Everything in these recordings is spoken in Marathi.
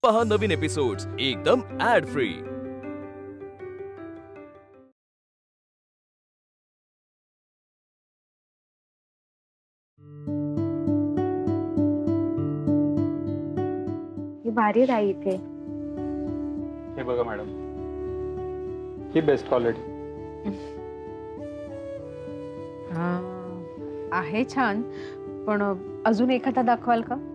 पहा नवीन एपिसोड्स एकदम ऍड फ्री। ही भारी राही इथे। हे बघा मॅडम, ही बेस्ट क्वालिटी आहे छान, पण अजून एखादा दाखवाल का?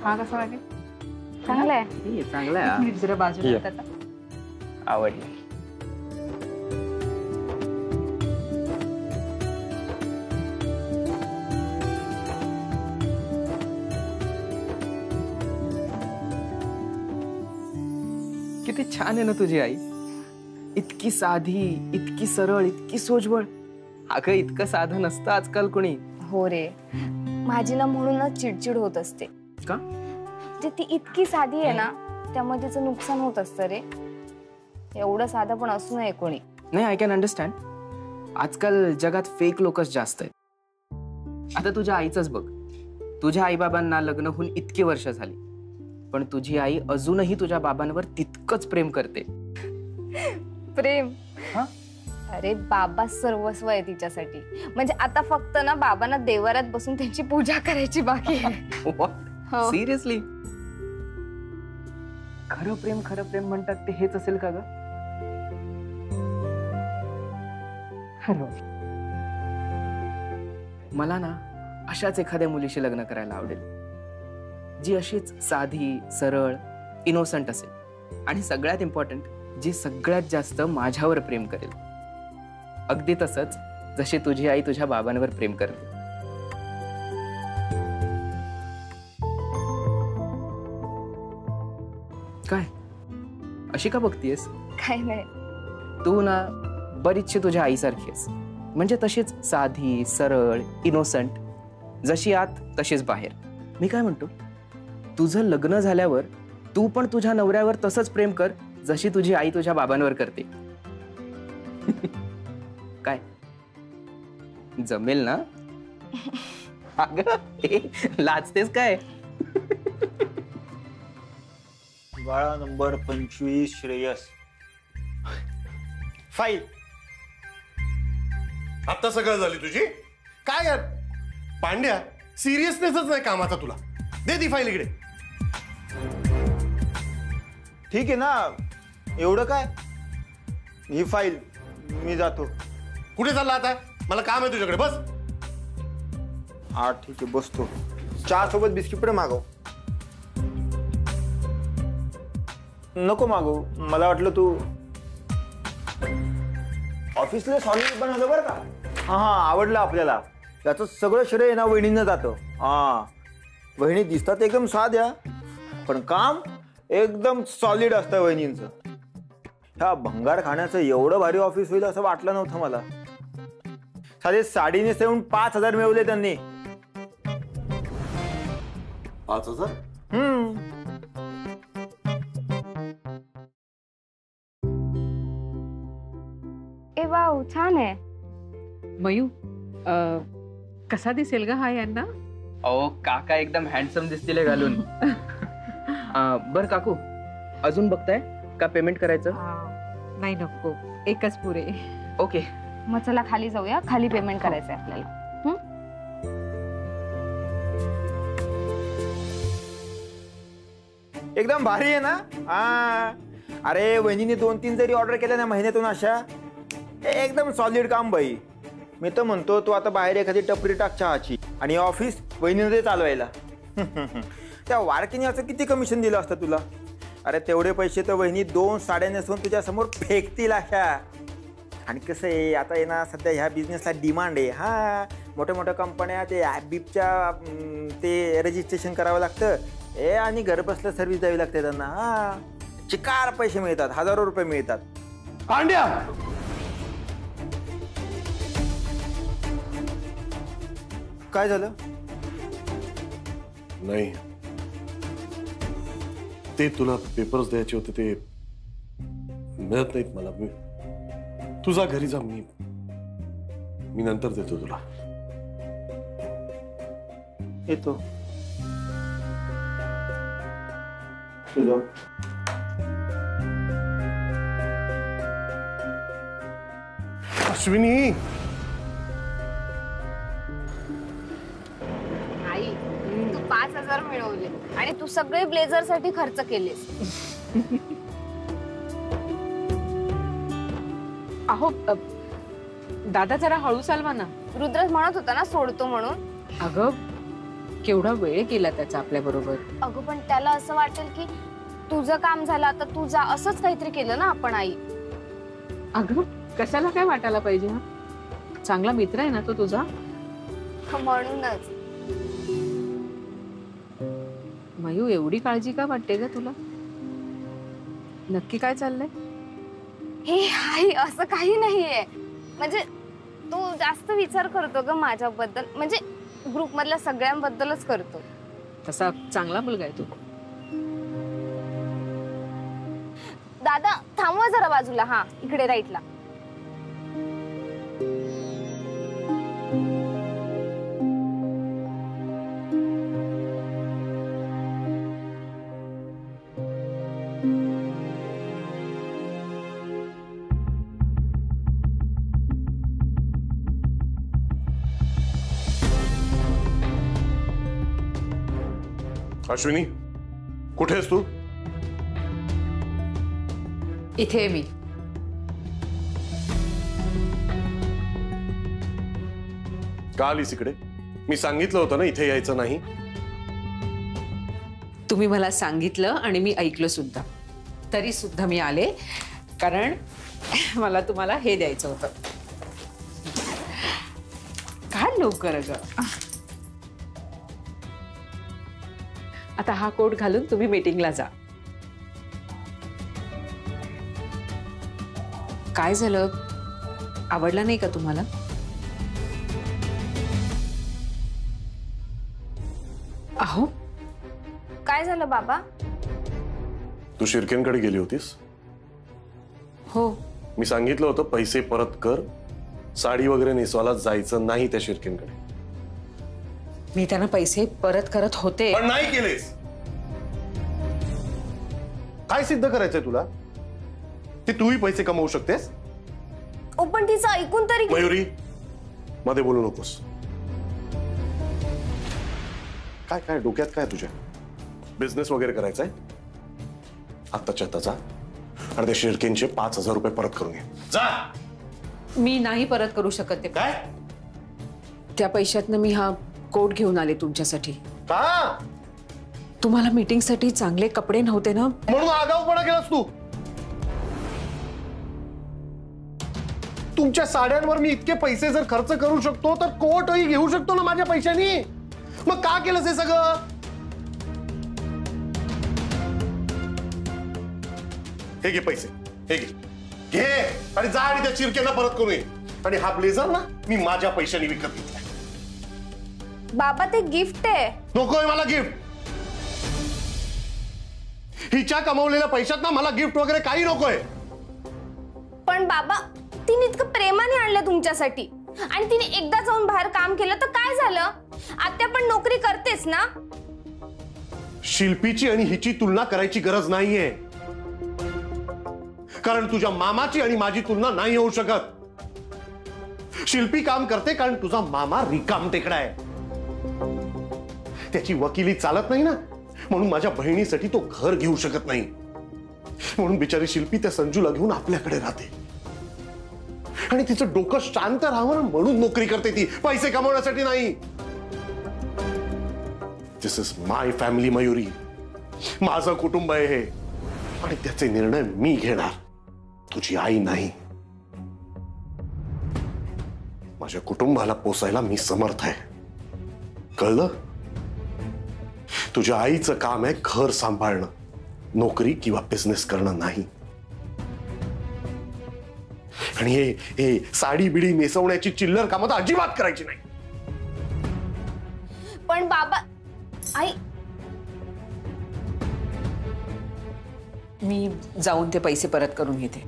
हा कसा वाटेल? चांगला आहे। चांगला आहे, जरा बाजूला आता आवडली। किती छान आहे ना तुझी आई, इतकी साधी, इतकी सरळ, इतकी सोजवळ। अगं इतकं साधं नसतं आजकाल कोणी। हो रे, माझी ना म्हणूनच चिडचिड होत असते। का? जे ती इतकी साधी आहे ना, त्यामुळे तिचं नुकसान होत असतं रे। एवढं साधं पण असू नये कोणी। नाही, आय कॅन अंडरस्टँड। आजकाल जगात फेक लोकच जास्त आहेत। आता तुझ्या आईचंच बघ, तुझ्या आईबाबांना लग्न होऊन इतकी वर्ष झाली, पण तुझी आई अजूनही तुझ्या बाबांवर तितकंच प्रेम करते। प्रेम? हा? अरे बाबा सर्वस्व आहे तिच्यासाठी। म्हणजे आता फक्त ना बाबांना देवारात बसून त्यांची पूजा करायची बाकी आहे। हो। सिरियसली? खरं प्रेम म्हणतात ते हेच असेल का ग? मला ना अशाच एखाद्या मुलीशी लग्न करायला आवडेल, जी अशीच साधी, सरळ, इनोसंट असेल, आणि सगळ्यात इम्पॉर्टंट, जी सगळ्यात जास्त माझ्यावर प्रेम करेल। अगदी तसंच जशी तुझी आई तुझ्या बाबांवर प्रेम करते। काय अशी का बघतीयस? काय नाही। तू ना बरीचशी तुझ्या आईसारखी आहेस, म्हणजे तशीच साधी, सरळ, इनोसंट, जशी आत तशीच बाहेर। मी काय म्हणतो, तुझं लग्न झाल्यावर तू पण तुझ्या नवऱ्यावर तसंच प्रेम कर जशी तुझी आई तुझ्या बाबांवर करते। काय जमेल ना? अगं लाजतेस काय? बाळा नंबर 25 श्रेयस फाईल। आता सगळं झाली तुझी? काय यार पांड्या, सिरियसनेसच नाही कामाचा तुला। दे ती फाईल इकडे। ठीक आहे ना, एवढं काय? ही फाईल मी जातो। कुठे चालला आता? मला काम आहे तुझ्याकडे, बस। हा ठीक आहे, बसतो। चहा सोबत बिस्किट पण मागव। नको मागव, मला वाटलं तू ऑफिसला सॉलिड बनवलं बरं का? हा हा, आवडलं आपल्याला। त्याचं सगळं श्रेय ना वहिनींना जातं। हा, वहिनी दिसतात एकदम साध्या, पण काम एकदम सॉलिड असतं वहिनींचं। ह्या भंगार खाण्याचं एवढं भारी ऑफिस होईल असं वाटलं नव्हतं मला। साधे साडी नेसवून 5,000 मिळवले त्यांनी। 5,000? ए वाव, छान आहे। मयू, कसा दिसेल ग हा यांना? ओ काका एकदम हँडसम दिसतील घालून। बर काकू, अजून बघताय का पेमेंट करायचं? नाही नको, एकच पुरे। ओके, मग चला खाली जाऊया, खाली पेमेंट करायचंय आपल्याला। एकदम भारी आहे ना? हा, अरे वहिनीने 2-3 जरी ऑर्डर केल्या ना महिन्यातून अशा, एकदम सॉलिड काम बाई। मी तर म्हणतो तू आता बाहेर एखादी टपरी टाक चहाची, आणि ऑफिस वहिनीने चालवायला। त्या वारकीने असं किती कमिशन दिलं असतं तुला? अरे तेवढे पैसे तर वहिनी 2 साड्या नेसून तुझ्या समोर फेकतील अशा। आणि कसं आहे, आता आहे ना सध्या ह्या बिझनेसला डिमांड आहे। हा, मोठ्या मोठ्या कंपन्या ते ॲप ते रजिस्ट्रेशन करावं लागतं, आणि घर बसल्या सर्व्हिस द्यावी लागते त्यांना। हा, चिकार पैसे मिळतात, हजारो रुपये मिळतात। पांड्या, काय झालं? नाही ते तुला पेपर्स द्यायचे होते ते मिळत नाहीत मला. तुझा घरी जा, मी नंतर देतो तुला. येतो तुझा. अश्विनी, आई तू 5,000 मिळवले आणि तू सगळे ब्लेझर साठी खर्च केलेस. अहो दादा जरा हळू चालवा ना. रुद्र म्हणत होता ना सोडतो म्हणून. अगं केवढा वेळ गेला त्याचा आपल्या बरोबर. अगं पण त्याला असं वाटेल की तुझं काम झालं आता तू जा, असंच काहीतरी केलं ना आपण आई. अगं कशाला काय वाटायला पाहिजे. हा चांगला मित्र आहे ना तो तुझा. म्हणूनच. मयू एवढी काळजी का वाटते ग तुला. नक्की काय चाललंय. हे आई असं काही नाहीये. म्हणजे तू जास्त विचार करतो ग माझ्याबद्दल, म्हणजे ग्रुप मधल्या सगळ्यांबद्दलच करतो. तसा चांगला मुलगा आहे तू. दादा थांबवा जरा बाजूला. हा इकडे राईटला. अश्विनी, कुठे आहेस तू. इथे मी. का आलीस इकडे. मी सांगितलं होतं ना इथे यायचं नाही. तुम्ही मला सांगितलं आणि मी ऐकलं सुद्धा, तरी सुद्धा मी आले, कारण मला तुम्हाला हे द्यायचं होतं. काय लवकर ग. आता हा कोट घालून तुम्ही मीटिंगला जा. काय झालं, आवडला नाही का तुम्हाला. अहो काय झालं बाबा. तू शिर्केंकडे गेली होतीस. हो मी सांगितलं होतं पैसे परत कर, साडी वगैरे नेसवायला जायचं नाही त्या शिर्केंकडे. मी त्यांना पैसे परत करत होते, पण नाही केलेस. काय सिद्ध करायचंय तुला. ते तूही पैसे कमवू शकतेस. ओ पण तिचं ऐकून तरी. मयुरी, मध्ये बोलू नकोस. काय काय डोक्यात काय तुझ्या. बिझनेस वगैरे करायचाय. आत्ताच्या आत्ता जा आणि त्या शिर्केंचे 5,000 रुपये परत करून ये. जा. मी नाही परत करू शकत ते. काय. त्या पैशातनं मी हा कोट घेऊन आले तुमच्यासाठी. का. तुम्हाला मीटिंग साठी चांगले कपडे नव्हते ना, म्हणून आगाऊपणा केलास तू. तुमच्या साड्यांवर मी इतके पैसे जर खर्च करू शकतो तर कोटही घेऊ शकतो ना माझ्या पैशानी. मग का केलंस हे सगळं. हे घे पैसे, हे घे आणि जा आणि त्या चिरक्यांना परत करू ये. आणि हा ब्लेझर ना मी माझ्या पैशाने विकत घेतलाय. बाबा ते गिफ्ट आहे. नकोय मला गिफ्ट. हिच्या कमावलेल्या पैशात ना मला गिफ्ट वगैरे काही नकोय. पण बाबा तिने इतकं प्रेमाने आणलं तुमच्यासाठी आणि तिने एकदा जाऊन बाहेर काम केलं तर काय झालं. आत्या पण नोकरी करतेस ना. शिल्पीची आणि हिची तुलना करायची गरज नाहीये, कारण तुझ्या मामाची आणि माझी तुलना नाही होऊ शकत. शिल्पी काम करते कारण तुझा मामा रिकाम टेकडा आहे. त्याची वकिली चालत नाही ना, म्हणून माझ्या बहिणीसाठी तो घर घेऊ शकत नाही. म्हणून बिचारी शिल्पी त्या संजूला घेऊन आपल्याकडे राहते आणि तिचं डोकं शांत राहावं म्हणून नोकरी करते ती, पैसे कमवण्यासाठी नाही. दिस इज माय फॅमिली मयुरी. माझं कुटुंब आहे हे आणि त्याचे निर्णय मी घेणार, तुझी आई नाही. माझ्या कुटुंबाला पोसायला मी समर्थ आहे, कळलं. तुझ्या आईचं काम आहे घर सांभाळणं, नोकरी किंवा बिझनेस करणं नाही. आणि हे साडी बिडी नेसवण्याची चिल्लर कामं तर अजिबात करायची नाही. पण बाबा आई मी जाऊन ते पैसे परत करून घेते.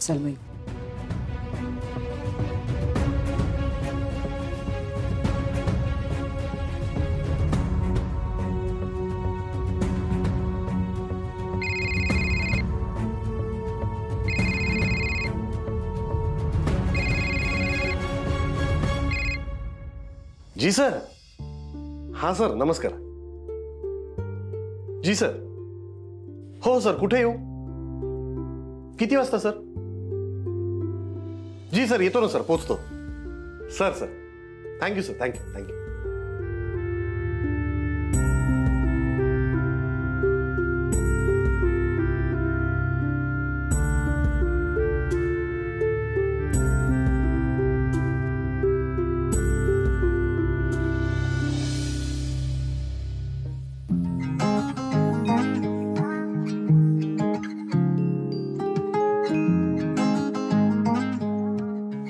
चल बाई. जी सर. हाँ सर, नमस्कार. जी सर. हो सर, कुठे येऊ? किती वाजता सर? जी सर, येतो ना सर, पोचतो. Sir sir, thank you sir, thank you thank you.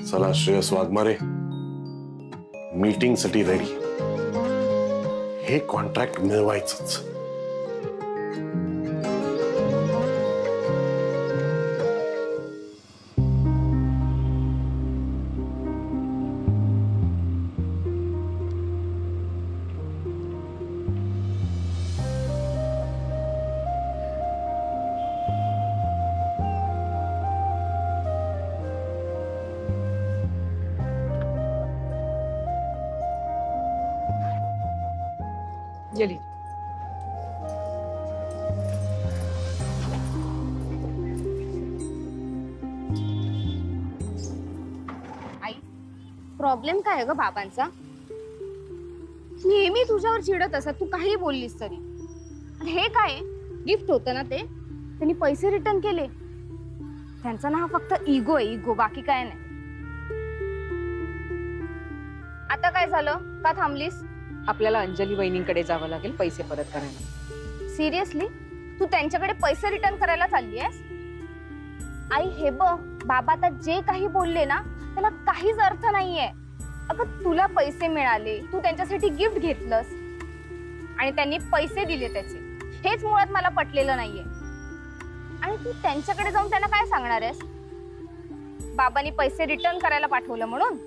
चला श्रेयस वाघमारे, मीटिंग साठी रेडी. हे कॉन्ट्रॅक्ट मिळवायचंच. गेली. आई, प्रॉब्लेम काय आहे ग बाबांचा? नेहमी तुझ्यावर चिडत असत, तू काही बोललीस तरी. आणि हे काय गिफ्ट होतं ना, ते त्यांनी पैसे रिटर्न केले. त्यांचा ना हा फक्त इगो आहे, इगो, बाकी काय नाही. आता काय झालं? का थांबलीस? आपल्याला अंजली वहिनींकडे जावं लागेल पैसे परत करायला. सिरियसली? तू त्यांच्याकडे पैसे रिटर्न करायला चालली आहेस? आई हे बघ, बाबा आता जे काही बोलले ना त्याला काहीच अर्थ नाहीये. अगं तुला पैसे मिळाले, तू त्यांच्यासाठी गिफ्ट घेतलंस आणि त्यांनी पैसे दिले त्याचे, हेच मुळात मला पटलेलं नाहीये. आणि तू त्यांच्याकडे जाऊन त्यांना काय सांगणार आहेस? बाबांनी पैसे रिटर्न करायला पाठवलं म्हणून?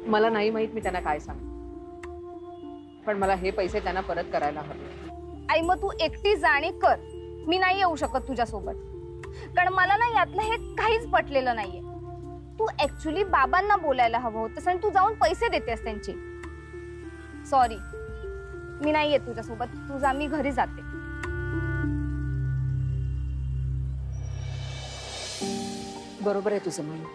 मला नाही माहित मी त्यांना काय सांग, पण मला हे पैसे त्यांना परत करायला हवे. आई मग तू एकटी जाणे कर, मी नाही येऊ शकत तुझ्यासोबत, कारण मला ना यातलं हे काहीच पटलेलं नाहीये. तू ऍक्च्युली बाबांना बोलायला हवं होतं आणि तू जाऊन पैसे देतेस त्यांचे. सॉरी, मी नाही येत तुझ्यासोबत, तू जा, मी घरी जाते. बरोबर आहे तुझं म्हणणं.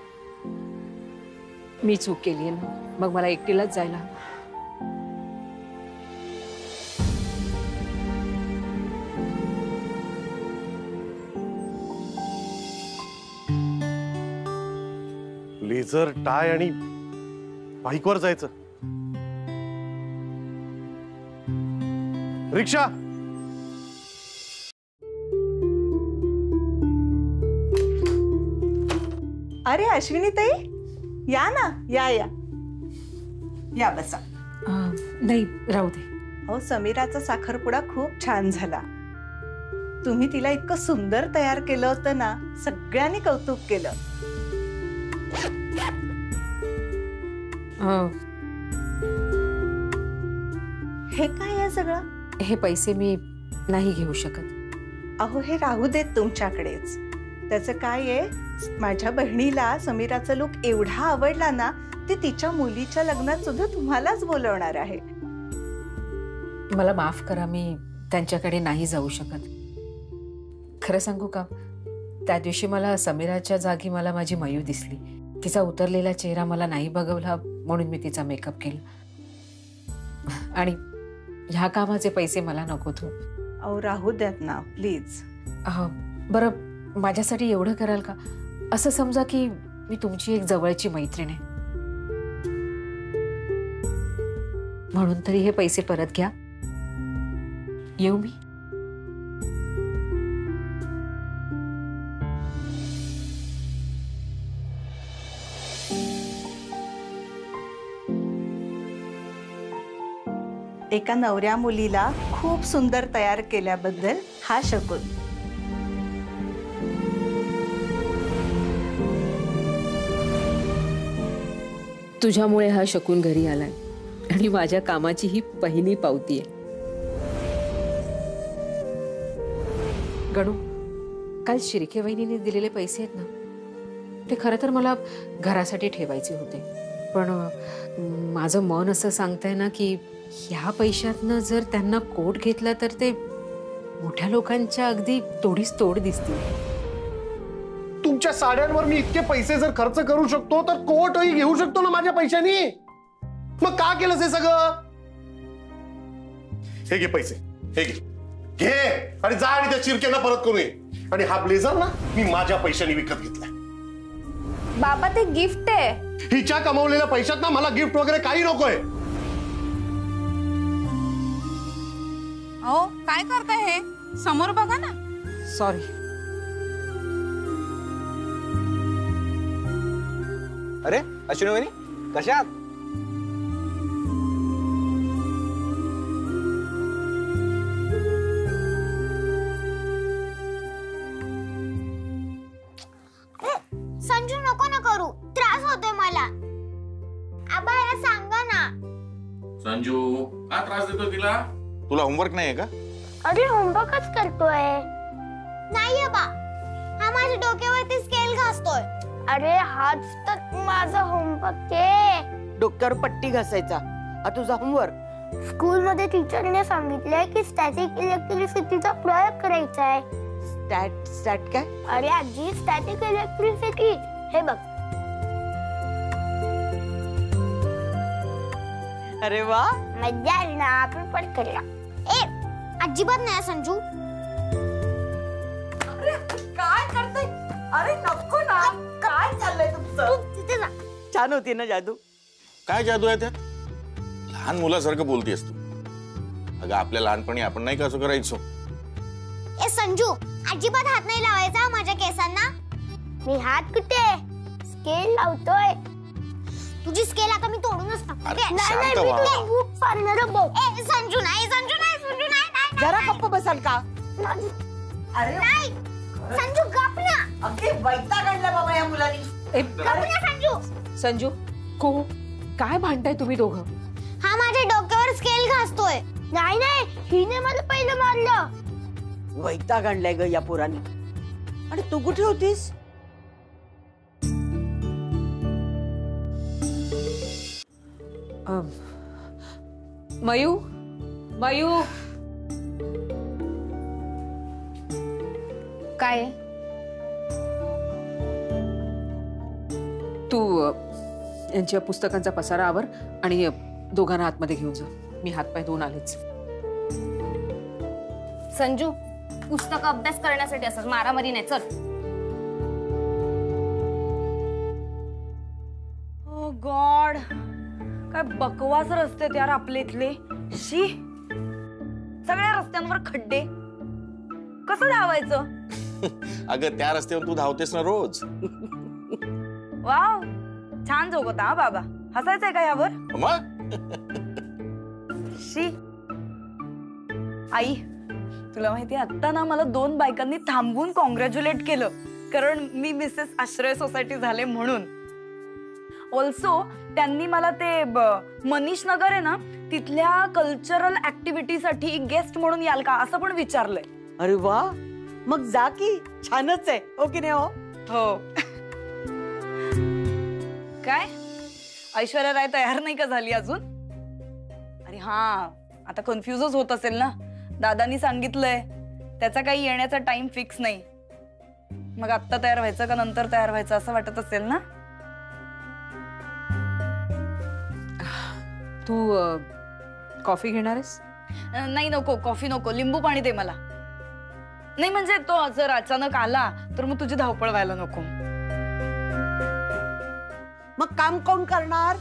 मी चूक केली आहे ना, मग मला एकटीलाच जायला हवं. ब्लेझर, टाय आणि बाईकवर जायचं. रिक्षा. अरे अश्विनी ताई, या ना, या या या, बसा. नाही, राहू दे. अहो, समीराचा साखरपुडा खूप छान झाला. तुम्ही तिला इतकं सुंदर तयार केलं होतं ना, सगळ्यांनी कौतुक केलं. हे काय आहे सगळं? हे पैसे मी नाही घेऊ शकत. अहो, हे राहू देत तुमच्याकडेच. त्याचं काय आहे, माझ्या बहिणीला समीराचा लुक एवढा आवडला ना, ती तिच्या मुलीच्या लग्नात सुद्धा तुम्हालाच बोलवणार आहे. मला माफ करा, मी त्यांच्याकडे नाही जाऊ शकत. खरं सांगू का, त्या दिवशी मला समीराच्या जागी मला माझी मयू दिसली. तिचा उतरलेला चेहरा मला नाही बघवला म्हणून मी तिचा मेकअप केला. आणि ह्या कामाचे पैसे मला नकोत. अहो, राहू द्यात ना प्लीज. बरं, माझ्यासाठी एवढं कराल का? असं समजा की मी तुमची एक जवळची मैत्रीण आहे, म्हणून तरी हे पैसे परत घ्या. येऊ मी? एका नवऱ्या मुलीला खूप सुंदर तयार केल्याबद्दल हा शकुन. तुझ्यामुळे हा शकुन घरी आलाय आणि माझ्या कामाची ही पहिली पावती आहे. गणू, काल शिर्के वहिनीने दिलेले पैसे आहेत ना, ते खरं तर मला घरासाठी ठेवायचे होते, पण माझं मन असं सांगतंय ना की ह्या पैशातनं जर त्यांना कोट घेतला तर ते मोठ्या लोकांच्या अगदी तोडीस तोड दिसतील. तुमच्या साड्यांवर मी इतके पैसे जर खर्च करू शकतो तर कोटही घेऊ शकतो ना माझ्या पैशानी. मग का केलंस हे सगळं? हे घे पैसे, हे घे घे आणि जा आणि त्या चिरक्यांना परत करू ये. आणि हा ब्लेझर ना मी माझ्या पैशाने विकत घेतलाय. बाबा ते गिफ्ट आहे. हिच्या कमावलेल्या पैशात ना मला गिफ्ट वगैरे काही नकोय. अहो काय करताय हे? समोर बघा ना. सॉरी. अरे अश्विनी वहिनी कशा आहात? संजू नको ना करू, त्रास होतोय मला. आबा याला सांगा ना. संजू का त्रास देतो तिला? तुला होमवर्क नाही आहे का? अरे होमवर्कच करतोय. नाही आबा, हा माझ्या डोक्यावरती स्केल घासतोय. अरे हाच तर माझा होमवर्क आहे. डोक्यावर पट्टी घासायचा हा तुझा होमवर्क. स्कूल मध्ये टीचरने सांगितलंय की स्टॅटिक इलेक्ट्रिसिटीचा प्रयोग करायचा आहे. स्टॅट काय? अरे आजी, स्टॅटिक इलेक्ट्रिसिटी हे बघ. अरे वा, मजा आली ना. आपण पण करूया. ए अजिबात नाही संजू. अरे काय करते? अरे नको ना. काय चाललंय तुमचं? तिथे जा. छान होती ना जादू. काय जादू आहे त्यात? लहान मुलासारखं बोलतेस तू. अगं आपल्या लहानपणी आपण नाही का असं करायचो? ए संजू, अजिबात हात नाही लावायचा माझ्या केसांना. मी हात कुठे? स्केल लावतोय. तुझी स्केल आता मी तोडूनच टाकते. नाही मी तुला खूप फाडणार बघ. ए संजू नाही, संजू नाही, संजू नाही. जरा गप्प बसाल का? अरे नाही संजू, गप ना. अगदी वैताग आणला बाबा या मुलांनी. गप ना संजू. संजू, को काय भांडताय तुम्ही दोघं? हा माझ्या डोक्यावर स्केल घासतोय. नाही नाही, हिने मला पहिलं मारलं. वैताग आणलाय ग या पोरांनी. आणि तू कुठे होतीस? Mu, mu. काय? तू यांच्या पुस्तकांचा पसारा आवर आणि दोघांना आतमध्ये घेऊन जा. मी हातपाय धुवून आलेच. संजू, पुस्तक अभ्यास करण्यासाठी असं मारामारी नाही. चल. ओ गॉड, काय बकवास रस्ते यार आपले इथले. शी, सगळ्या रस्त्यांवर खड्डे. कसं धावायचं? अगं त्या रस्त्यावर तू धावतेस ना रोज. वाव, छान जोक होता हा बाबा. हसायचंय का यावर? शी. आई, तुला माहिती आता ना मला 2 बायकांनी थांबवून कॉंग्रॅच्युलेट केलं, कारण मी मिसेस आश्रय सोसायटी झाले म्हणून. ऑल्सो त्यांनी मला ते मनीष नगर आहे ना तिथल्या कल्चरल ऍक्टिव्हिटीसाठी गेस्ट म्हणून याल का असं पण विचारलंय. अरे वा, मग जा की. छानच आहे हो की नाही? हो. काय ऐश्वर्या राय तयार नाही का झाली अजून? अरे हा, आता कन्फ्युजच होत असेल ना. दादानी सांगितलंय त्याचा काही येण्याचा टाइम फिक्स नाही. मग आत्ता तयार व्हायचं का नंतर तयार व्हायचं असं वाटत असेल ना. तू कॉफी घेणार आहेस? नाही नको, कॉफी नको. लिंबू पाणी दे मला. नाही म्हणजे तो जर अचानक आला तर मग तुझी धावपळ व्हायला नको. मग काम कोण करणार?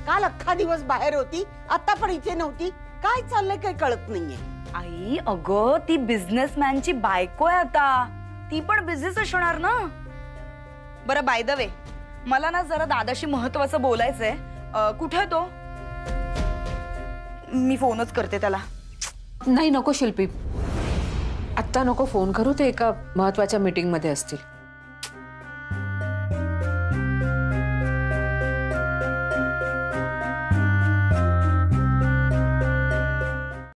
काल अख्खा दिवस बाहेर होती, आता पण इथे नव्हती. काय चाललंय काही कळत नाहीये. आई अगं, ती बिझनेसमॅनची बायको आहे आता. ती पण बिझनेस असणार ना. बरं बाय द वे, मला ना जरा दादाशी महत्वाचं बोलायचंय. कुठे तो? मी फोनच करते त्याला. नाही नको शिल्पी, आत्ता नको फोन करू, ते एका महत्वाच्या मीटिंग मध्ये असतील.